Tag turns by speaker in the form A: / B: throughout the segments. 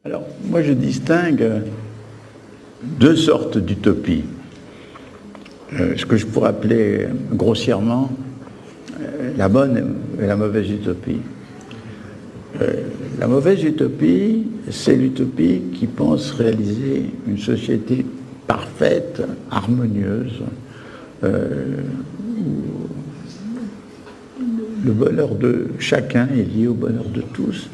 A: Alors, moi je distingue deux sortes d'utopies. Ce que je pourrais appeler grossièrement la bonne et la mauvaise utopie. La mauvaise utopie, c'est l'utopie qui pense réaliser une société parfaite, harmonieuse, où le bonheur de chacun est lié au bonheur de tous.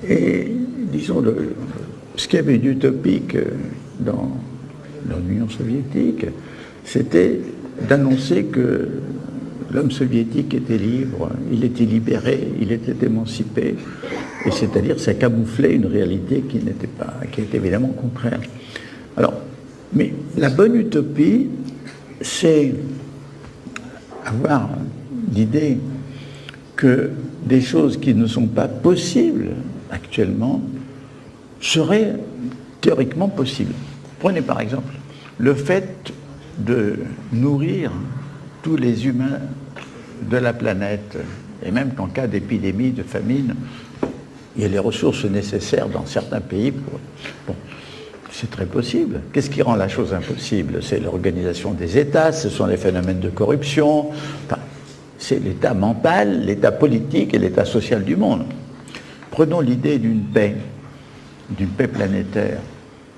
A: Et disons, ce qu'il y avait d'utopique dans l'Union soviétique, c'était d'annoncer que l'homme soviétique était libre, il était libéré, il était émancipé, et c'est-à-dire ça camouflait une réalité qui était évidemment contraire. Alors, mais la bonne utopie, c'est avoir l'idée que des choses qui ne sont pas possibles actuellement seraient théoriquement possibles. Prenez par exemple le fait de nourrir tous les humains de la planète, et même qu'en cas d'épidémie, de famine, il y a les ressources nécessaires dans certains pays. Bon, c'est très possible. Qu'est-ce qui rend la chose impossible? C'est l'organisation des États, ce sont les phénomènes de corruption, enfin, c'est l'état mental, l'état politique et l'état social du monde. Prenons l'idée d'une paix planétaire.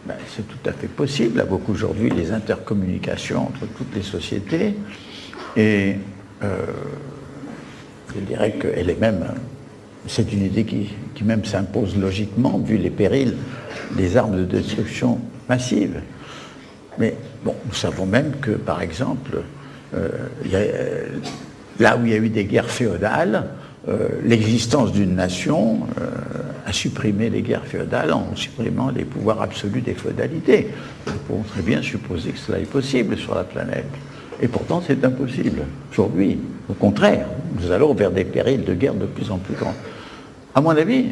A: Ben, c'est tout à fait possible, avec aujourd'hui les intercommunications entre toutes les sociétés, et je dirais qu'elle est même, c'est une idée qui même s'impose logiquement, vu les périls des armes de destruction massive. Mais bon, nous savons même que, par exemple, là où il y a eu des guerres féodales, l'existence d'une nation a supprimé les guerres féodales en supprimant les pouvoirs absolus des féodalités. Nous pouvons très bien supposer que cela est possible sur la planète. Et pourtant, c'est impossible. Aujourd'hui, au contraire, nous allons vers des périls de guerre de plus en plus grands. À mon avis,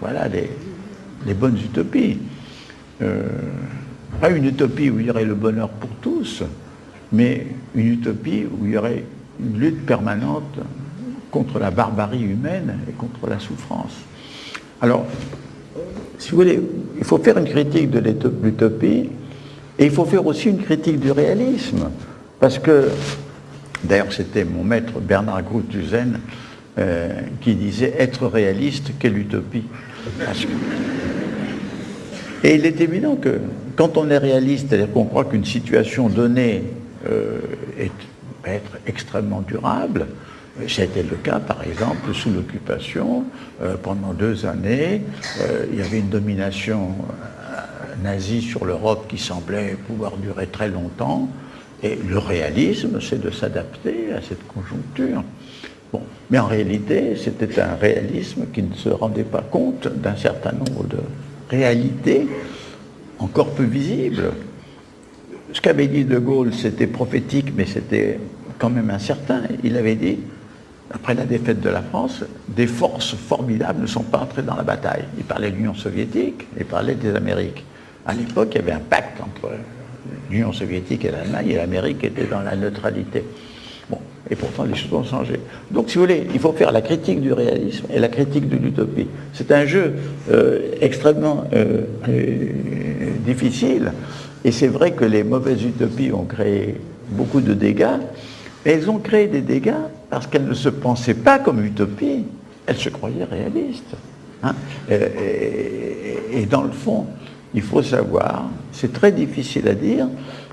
A: voilà les bonnes utopies. Pas une utopie où il y aurait le bonheur pour tous, mais une utopie où il y aurait une lutte permanente contre la barbarie humaine et contre la souffrance. Alors, si vous voulez, il faut faire une critique de l'utopie et il faut faire aussi une critique du réalisme. Parce que, d'ailleurs c'était mon maître Bernard Gruth-Huizen qui disait « Être réaliste, quelle utopie ?» Et il est évident que quand on est réaliste, c'est-à-dire qu'on croit qu'une situation donnée peut être extrêmement durable. C'était le cas, par exemple, sous l'occupation, pendant 2 années, il y avait une domination nazie sur l'Europe qui semblait pouvoir durer très longtemps, et le réalisme, c'est de s'adapter à cette conjoncture. Bon, mais en réalité, c'était un réalisme qui ne se rendait pas compte d'un certain nombre de réalités encore peu visibles. Ce qu'avait dit De Gaulle, c'était prophétique, mais c'était quand même incertain. Il avait dit, après la défaite de la France, des forces formidables ne sont pas entrées dans la bataille. Il parlait de l'Union soviétique, il parlait des Amériques. À l'époque, il y avait un pacte entre l'Union soviétique et l'Allemagne, et l'Amérique était dans la neutralité. Bon, et pourtant, les choses ont changé. Donc, si vous voulez, il faut faire la critique du réalisme et la critique de l'utopie. C'est un jeu extrêmement difficile. Et c'est vrai que les mauvaises utopies ont créé beaucoup de dégâts, mais elles ont créé des dégâts parce qu'elles ne se pensaient pas comme utopie, elles se croyaient réalistes. Hein, et dans le fond, il faut savoir, c'est très difficile à dire,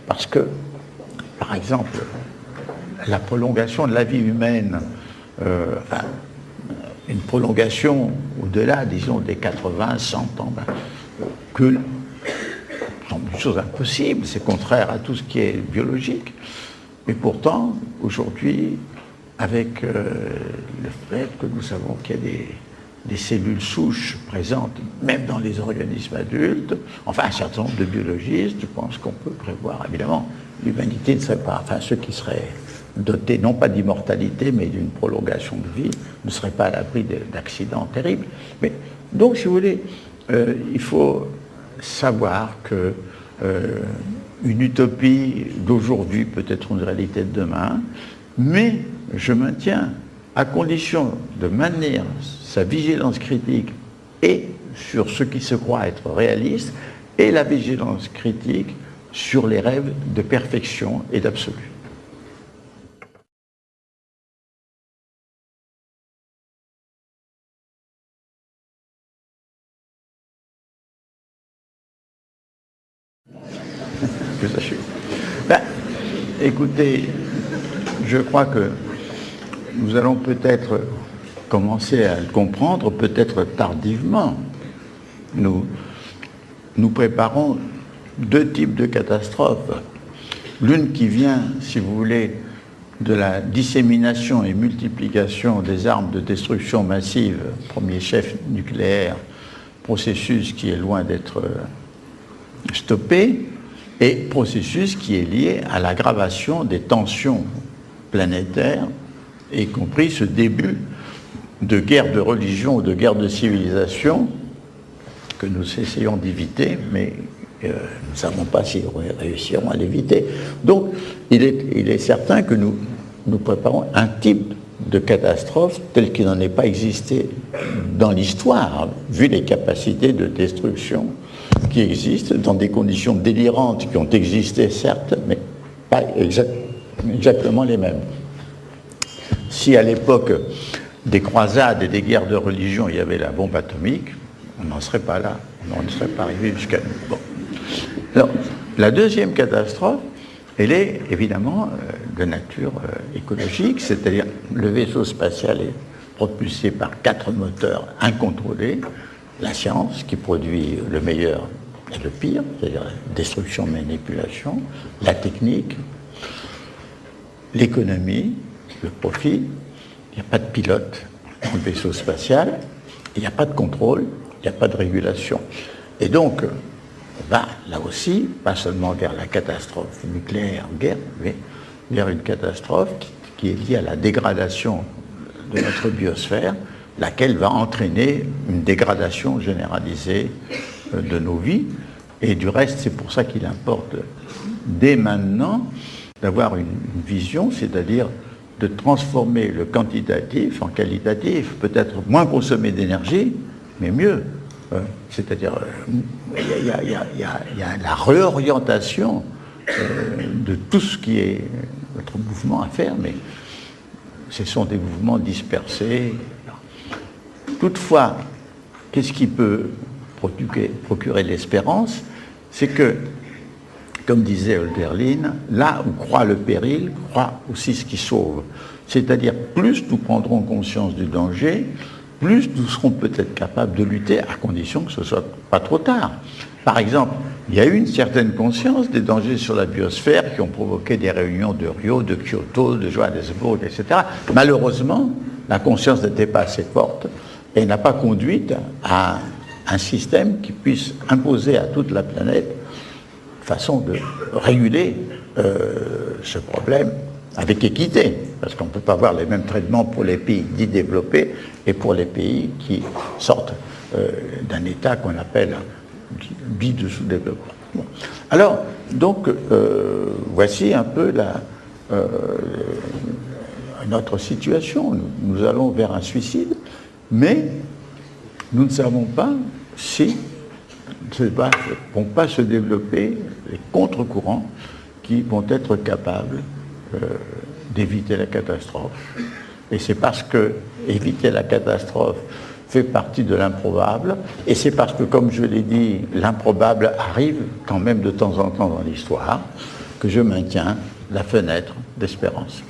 A: parce que, par exemple, la prolongation de la vie humaine, enfin, une prolongation au-delà, disons, des 80, 100 ans, que semble une chose impossible, c'est contraire à tout ce qui est biologique. Mais pourtant, aujourd'hui, avec le fait que nous savons qu'il y a des cellules souches présentes, même dans les organismes adultes, enfin un certain nombre de biologistes, je pense qu'on peut prévoir, évidemment, l'humanité ne serait pas, enfin ceux qui seraient dotés, non pas d'immortalité, mais d'une prolongation de vie, ne seraient pas à l'abri d'accidents terribles. Mais, donc, si vous voulez, il faut savoir que une utopie d'aujourd'hui peut être une réalité de demain, mais je maintiens, à condition de maintenir sa vigilance critique et sur ce qui se croit être réaliste, et la vigilance critique sur les rêves de perfection et d'absolu. Ben, écoutez, je crois que nous allons peut-être commencer à le comprendre, peut-être tardivement. Nous préparons deux types de catastrophes. L'une qui vient, si vous voulez, de la dissémination et multiplication des armes de destruction massive, premier chef nucléaire, processus qui est loin d'être stoppé, et processus qui est lié à l'aggravation des tensions planétaires, y compris ce début de guerre de religion ou de guerre de civilisation que nous essayons d'éviter, mais nous ne savons pas si nous réussirons à l'éviter. Donc, il est certain que nous préparons un type de catastrophe tel qu'il n'en ait pas existé dans l'histoire, vu les capacités de destruction qui existent dans des conditions délirantes qui ont existé, certes, mais pas exactement les mêmes. Si à l'époque des croisades et des guerres de religion, il y avait la bombe atomique, on n'en serait pas là, on n'en serait pas arrivé jusqu'à nous. Bon. Alors, la deuxième catastrophe, elle est évidemment de nature écologique, c'est-à-dire le vaisseau spatial est propulsé par 4 moteurs incontrôlés, la science qui produit le meilleur et le pire, c'est-à-dire la destruction, manipulation, la technique, l'économie, le profit, il n'y a pas de pilote dans le vaisseau spatial, il n'y a pas de contrôle, il n'y a pas de régulation. Et donc, on va là aussi, pas seulement vers la catastrophe nucléaire, guerre, mais vers une catastrophe qui est liée à la dégradation de notre biosphère, laquelle va entraîner une dégradation généralisée de nos vies. Et du reste, c'est pour ça qu'il importe dès maintenant d'avoir une vision, c'est-à-dire de transformer le quantitatif en qualitatif, peut-être moins consommer d'énergie, mais mieux. C'est-à-dire, il y a la réorientation de tout ce qui est notre mouvement à faire, mais ce sont des mouvements dispersés. Toutefois, qu'est-ce qui peut procurer l'espérance? C'est que, comme disait Hölderlin, là où croit le péril, croit aussi ce qui sauve. C'est-à-dire, plus nous prendrons conscience du danger, plus nous serons peut-être capables de lutter, à condition que ce ne soit pas trop tard. Par exemple, il y a eu une certaine conscience des dangers sur la biosphère qui ont provoqué des réunions de Rio, de Kyoto, de Johannesburg, etc. Malheureusement, la conscience n'était pas assez forte et n'a pas conduit à un système qui puisse imposer à toute la planète une façon de réguler ce problème avec équité, parce qu'on ne peut pas avoir les mêmes traitements pour les pays dits développés et pour les pays qui sortent d'un état qu'on appelle dit de sous-développement. Bon. Alors, donc, voici un peu notre situation. Nous allons vers un suicide, mais nous ne savons pas si ne vont pas se développer les contre-courants qui vont être capables d'éviter la catastrophe. Et c'est parce que éviter la catastrophe fait partie de l'improbable, et c'est parce que, comme je l'ai dit, l'improbable arrive quand même de temps en temps dans l'histoire, que je maintiens la fenêtre d'espérance.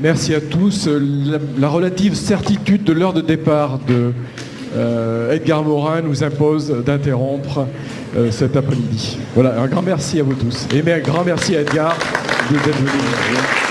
B: Merci à tous. La relative certitude de l'heure de départ de Edgar Morin nous impose d'interrompre cet après-midi. Voilà, un grand merci à vous tous. Et un grand merci à Edgar d'être venu.